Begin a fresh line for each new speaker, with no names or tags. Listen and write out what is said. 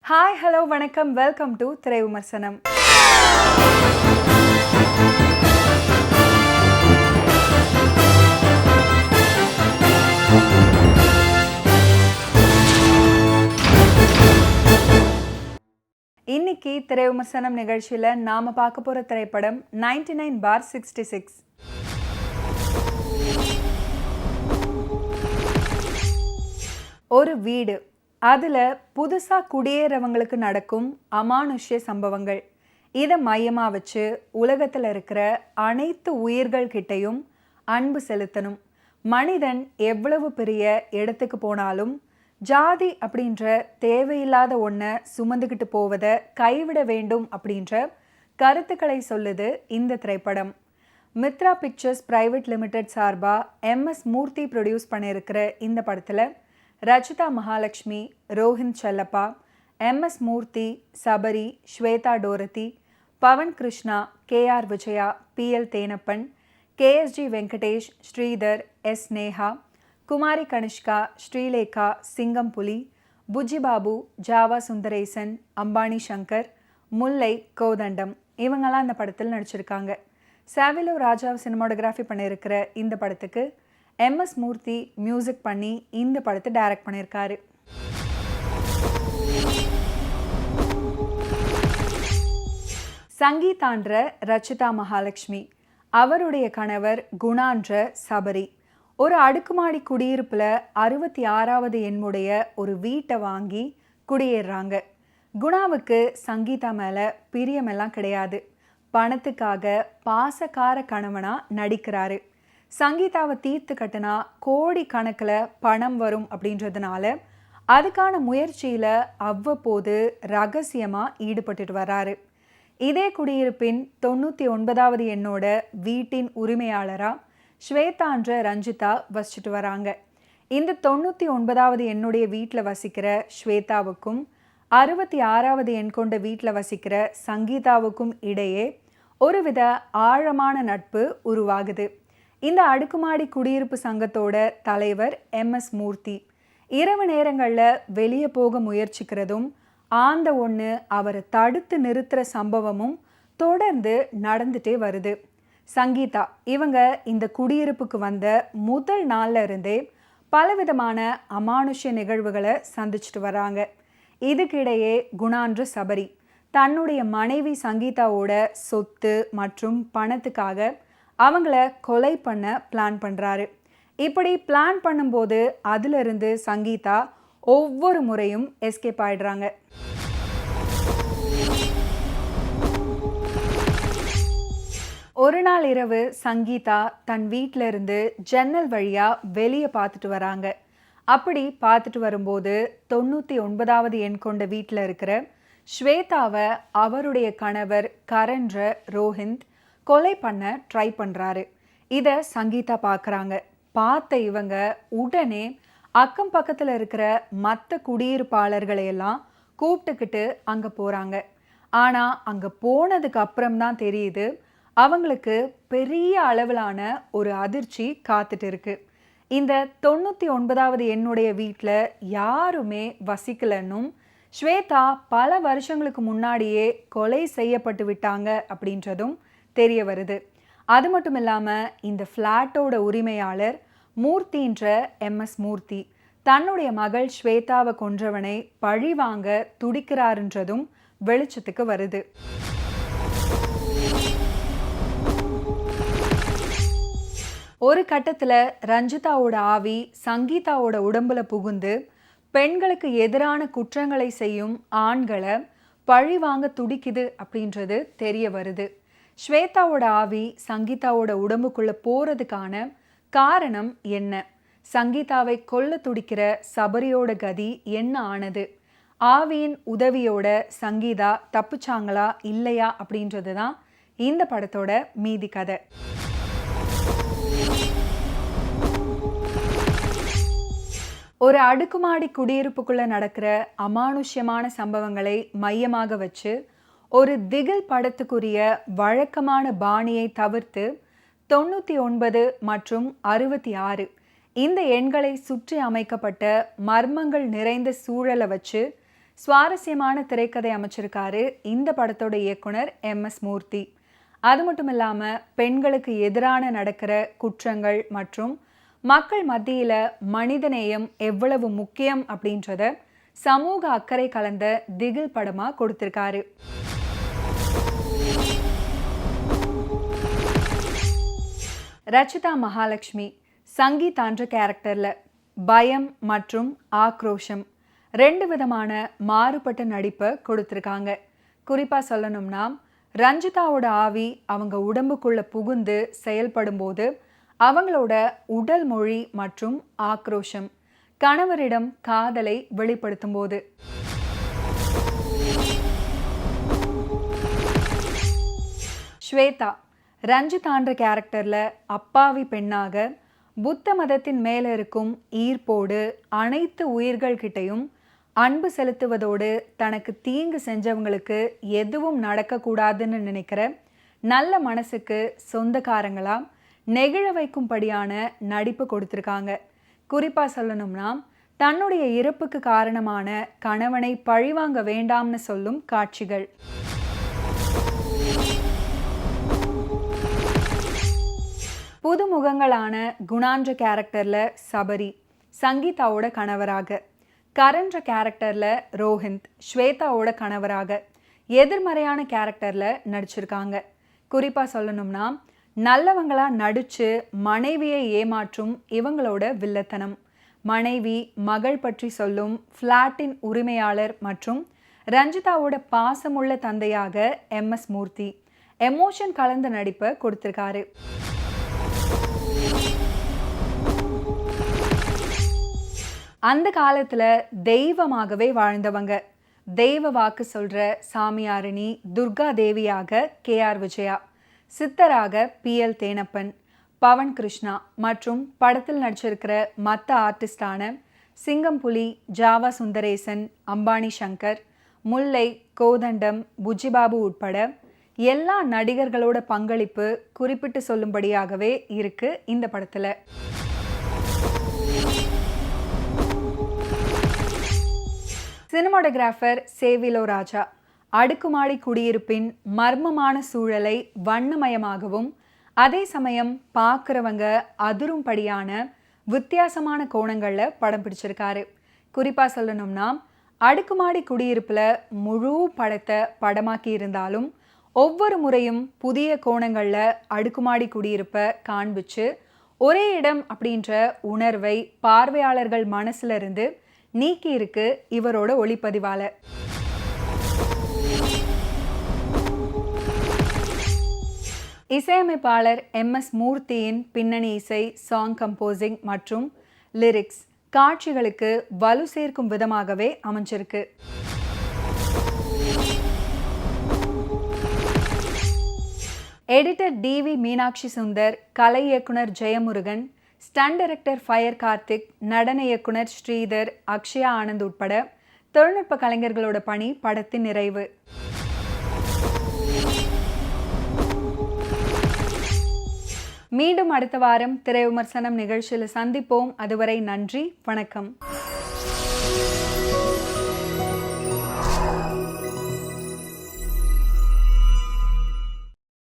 Hi hello வணக்கம், welcome to திரை விமர்சனம். இன்னைக்கு திரை விமர்சனம் நிகழ்ச்சியில் நாம பார்க்க போற திரைப்படம் 99/66. ஒரு வீடு, அதில் புதுசாக குடியேறவங்களுக்கு நடக்கும் அமானுஷ்ய சம்பவங்கள். இதை மையமாக வச்சு உலகத்தில் இருக்கிற அனைத்து உயிர்கள் கிட்டையும் அன்பு செலுத்தணும். மனிதன் எவ்வளவு பெரிய இடத்துக்கு போனாலும் ஜாதி அப்படின்ற தேவையில்லாத ஒன்றை சுமந்துக்கிட்டு போவதை கைவிட வேண்டும் அப்படின்ற கருத்துக்களை சொல்லுது இந்த திரைப்படம். மித்ரா பிக்சர்ஸ் பிரைவேட் லிமிடெட் சார்பாக MS மூர்த்தி ப்ரொடியூஸ் பண்ணியிருக்கிற இந்த படத்தில் ரச்சிதா மகாலட்சுமி, ரோஹிந்த் செல்லப்பா, MS மூர்த்தி, Sabari, Shweta டோரதி, Pawan Krishna, KR Vijaya, PL Thenappan, KSG Venkatesh, Sridhar, S Neha, குமாரி கனிஷ்கா, ஸ்ரீலேகா, சிங்கம் புலி, புஜிபாபு, ஜாவா சுந்தரேசன், அம்பானி சங்கர், முல்லை, கோதண்டம் இவங்கெல்லாம் இந்த படத்தில் நடிச்சிருக்காங்க. சாவிலோ ராஜா சினிமாட்டோகிராஃபி பண்ணியிருக்கிற இந்த படத்துக்கு MS மூர்த்தி மியூசிக் பண்ணி இந்த படத்தை டைரக்ட் பண்ணியிருக்காரு. சங்கீதான்ற ரச்சிதா மகாலட்சுமி, அவருடைய கணவர் குணான்ற சபரி ஒரு அடுக்குமாடி குடியிருப்பில் 66வது எண்ணுடைய ஒரு வீட்டை வாங்கி குடியேறாங்க. குணாவுக்கு சங்கீதா மேலே பிரியமெல்லாம் கிடையாது. பணத்துக்காக பாசக்கார கணவனாக நடிக்கிறாரு. சங்கீதாவை தீர்த்து கட்டினா கோடி கணக்கில் பணம் வரும் அப்படின்றதுனால அதுக்கான முயற்சியில் அவ்வப்போது ரகசியமாக ஈடுபட்டுட்டு வராரு. இதே குடியிருப்பின் 99வது எண்ணோட வீட்டின் உரிமையாளராக ஸ்வேதான்ற ரஞ்சிதா வசிச்சுட்டு வராங்க. இந்த 99வது எண்ணுடைய வீட்டில் வசிக்கிற ஸ்வேதாவுக்கும் 66வது எண் கொண்ட வீட்டில் வசிக்கிற சங்கீதாவுக்கும் இடையே ஒருவித ஆழமான நட்பு உருவாகுது. இந்த அடுக்குமாடி குடியிருப்பு சங்கத்தோட தலைவர் MS மூர்த்தி இரவு நேரங்களில் வெளியே போக முயற்சிக்கிறதும் ஆந்த ஒன்று அவரை தடுத்து நிறுத்துகிற சம்பவமும் தொடர்ந்து நடந்துகிட்டே வருது. சங்கீதா இவங்க இந்த குடியிருப்புக்கு வந்த முதல் நாளில் இருந்தே பலவிதமான அமானுஷ்ய நிகழ்வுகளை சந்திச்சுட்டு வராங்க. இதுக்கிடையே குணான்ற சபரி தன்னுடைய மனைவி சங்கீதாவோட சொத்து மற்றும் பணத்துக்காக அவங்கள கொலை பண்ண பிளான் பண்ணுறாரு. இப்படி பிளான் பண்ணும்போது அதிலிருந்து சங்கீதா ஒவ்வொரு முறையும் எஸ்கேப் ஆயிடுறாங்க. ஒரு நாள் இரவு சங்கீதா தன் வீட்டில் இருந்து ஜன்னல் வழியாக வெளியே பார்த்துட்டு வராங்க. அப்படி பார்த்துட்டு வரும்போது 99வது எண் கொண்ட வீட்டில் இருக்கிற ஸ்வேதாவை அவருடைய கணவர் கரன்ற ரோஹிந்த் கொலை பண்ண ட்ரை பண்ணுறாரு. இதை சங்கீதா பார்க்குறாங்க. பார்த்த இவங்க உடனே அக்கம் பக்கத்தில் இருக்கிற மற்ற குடியிருப்பாளர்களையெல்லாம் கூப்பிட்டுக்கிட்டு அங்கே போகிறாங்க. ஆனால் அங்கே போனதுக்கு அப்புறம்தான் தெரியுது அவங்களுக்கு பெரிய அளவிலான ஒரு அதிர்ச்சி காத்துட்டு இருக்கு. இந்த 99வது எண்ணுடைய வீட்டில் யாருமே வசிக்கலன்னும் ஸ்வேதா பல வருஷங்களுக்கு முன்னாடியே கொலை செய்யப்பட்டு விட்டாங்க அப்படின்றதும் தெரிய வருது. அது மட்டும் இல்லாமல் இந்த ஃப்ளாட்டோட உரிமையாளர் மூர்த்தின்ற MS மூர்த்தி தன்னுடைய மகள் ஸ்வேதாவை கொன்றவனை பழி வாங்க துடிக்கிறாருன்றதும் வெளிச்சத்துக்கு வருது. ஒரு கட்டத்தில் ரஞ்சிதாவோட ஆவி சங்கீதாவோட உடம்புல புகுந்து பெண்களுக்கு எதிரான குற்றங்களை செய்யும் ஆண்களை பழி வாங்க துடிக்குது அப்படின்றது தெரிய வருது. ஸ்வேதாவோட ஆவி சங்கீதாவோட உடம்புக்குள்ள போறதுக்கான காரணம் என்ன? சங்கீதாவை கொல்ல துடிக்கிற சபரியோட கதி என்ன ஆனது? ஆவியின் உதவியோட சங்கீதா தப்புச்சாங்களா இல்லையா அப்படின்றது தான் இந்த படத்தோட மீதி கதை. ஒரு அடுக்குமாடி குடியிருப்புக்குள்ள நடக்கிற அமானுஷ்யமான சம்பவங்களை மையமாக வச்சு ஒரு திகில் படத்துக்குரிய வழக்கமான பாணியை தவிர்த்து 99 மற்றும் 66 இந்த எண்களை சுற்றி அமைக்கப்பட்ட மர்மங்கள் நிறைந்த சூழலை வச்சு சுவாரஸ்யமான திரைக்கதை அமைச்சிருக்காரு இந்த படத்தோட இயக்குனர் எம்.எஸ். மூர்த்தி. அது மட்டும் இல்லாமல் பெண்களுக்கு எதிரான நடக்கிற குற்றங்கள் மற்றும் மக்கள் மத்தியில் மனிதநேயம் எவ்வளவு முக்கியம் அப்படின்றத சமூக அக்கறை கலந்த திகில் படமாக கொடுத்திருக்காரு. ரச்சிதா மகாலட்சுமி சங்கீதான்ற கேரக்டரில் பயம் மற்றும் ஆக்ரோஷம் 2 விதமான மாறுபட்ட நடிப்பை கொடுத்துருக்காங்க. குறிப்பாக சொல்லணும்னா ரஞ்சிதாவோட ஆவி அவங்க உடம்புக்குள்ள புகுந்து செயல்படும் போது அவங்களோட உடல் மொழி மற்றும் ஆக்ரோஷம் கணவரிடம் காதலை வெளிப்படுத்தும் போது. ஸ்வேதா ரஞ்சிதான்ற கேரக்டரில் அப்பாவி பெண்ணாக புத்த மதத்தின் மேலே இருக்கும் ஈர்ப்போடு அனைத்து உயிர்கள் கிட்டையும் அன்பு செலுத்துவதோடு தனக்கு தீங்கு செஞ்சவங்களுக்கு எதுவும் நடக்கக்கூடாதுன்னு நினைக்கிற நல்ல மனசுக்கு சொந்தக்காரங்களா நெகிழ வைக்கும்படியான நடிப்பு கொடுத்துருக்காங்க. குறிப்பாக சொல்லணும்னா தன்னுடைய இறப்புக்கு காரணமான கணவனை பழிவாங்க வேண்டாம்னு சொல்லும் காட்சிகள். புதுமுகங்களான குணான்ற கேரக்டரில் சபரி சங்கீதாவோட கணவராக, கரன்ற கேரக்டரில் ரோஹிந்த் ஸ்வேதாவோட கணவராக எதிர்மறையான கேரக்டரில் நடிச்சிருக்காங்க. குறிப்பாக சொல்லணும்னா நல்லவங்களாக நடித்து மனைவியை ஏமாற்றும் இவங்களோட வில்லத்தனம், மனைவி மகள் பற்றி சொல்லும் ஃப்ளாட்டின் உரிமையாளர் மற்றும் ரஞ்சிதாவோட பாசமுள்ள தந்தையாக எம்.எஸ். மூர்த்தி எமோஷன் கலந்த நடிப்பை கொடுத்துருக்காரு. அந்த காலத்தில் தெய்வமாகவே வாழ்ந்தவங்க, தெய்வ வாக்கு சொல்கிற சாமியாரிணி துர்கா தேவியாக கே.ஆர். விஜயா, சித்தராக பி.எல். தேனப்பன், பவன் கிருஷ்ணா மற்றும் படத்தில் நடிச்சிருக்கிற மற்ற ஆர்டிஸ்டான சிங்கம்புலி, ஜாவா சுந்தரேசன், அம்பானி சங்கர், முல்லை, கோதண்டம், புஜிபாபு உட்பட எல்லா நடிகர்களோட பங்களிப்பு குறிப்பிட்டு சொல்லும்படியாகவே இருக்கு இந்த படத்தில். சினிமாட்டோகிராஃபர் சேவிலோ ராஜா அடுக்குமாடி குடியிருப்பின் மர்மமான சூழலை வண்ணமயமாகவும் அதே சமயம் பார்க்குறவங்க அதிரும்படியான வித்தியாசமான கோணங்களில் படம் பிடிச்சிருக்காரு. குறிப்பாக சொல்லணும்னா அடுக்குமாடி குடியிருப்பில் முழு படத்தை படமாக்கி இருந்தாலும் ஒவ்வொரு முறையும் புதிய கோணங்களில் அடுக்குமாடி குடியிருப்பை காண்பிச்சு ஒரே இடம் அப்படின்ற உணர்வை பார்வையாளர்கள் மனசுல இருந்து நீக்கி இருக்கு இவரோட ஒளிப்பதிவாளர். இசையமைப்பாளர் எம்.எஸ். மூர்த்தியின் பின்னணி இசை, சாங் கம்போசிங் மற்றும் லிரிக்ஸ் காட்சிகளுக்கு வலு சேர்க்கும் விதமாகவே அமைஞ்சிருக்கு. Editor T V. மீனாட்சி சுந்தர், கலை இயக்குனர் Jayamurugan, stunt director fire Karthik, நடன இயக்குனர் ஸ்ரீதர், அக்ஷயா ஆனந்த் உட்பட தொழில்நுட்ப கலைஞர்களோட பணி படத்தின் நிறைவு. மீண்டும் அடுத்த வாரம் திரை விமர்சனம் நிகழ்ச்சியில் சந்திப்போம். அதுவரை நன்றி, வணக்கம்.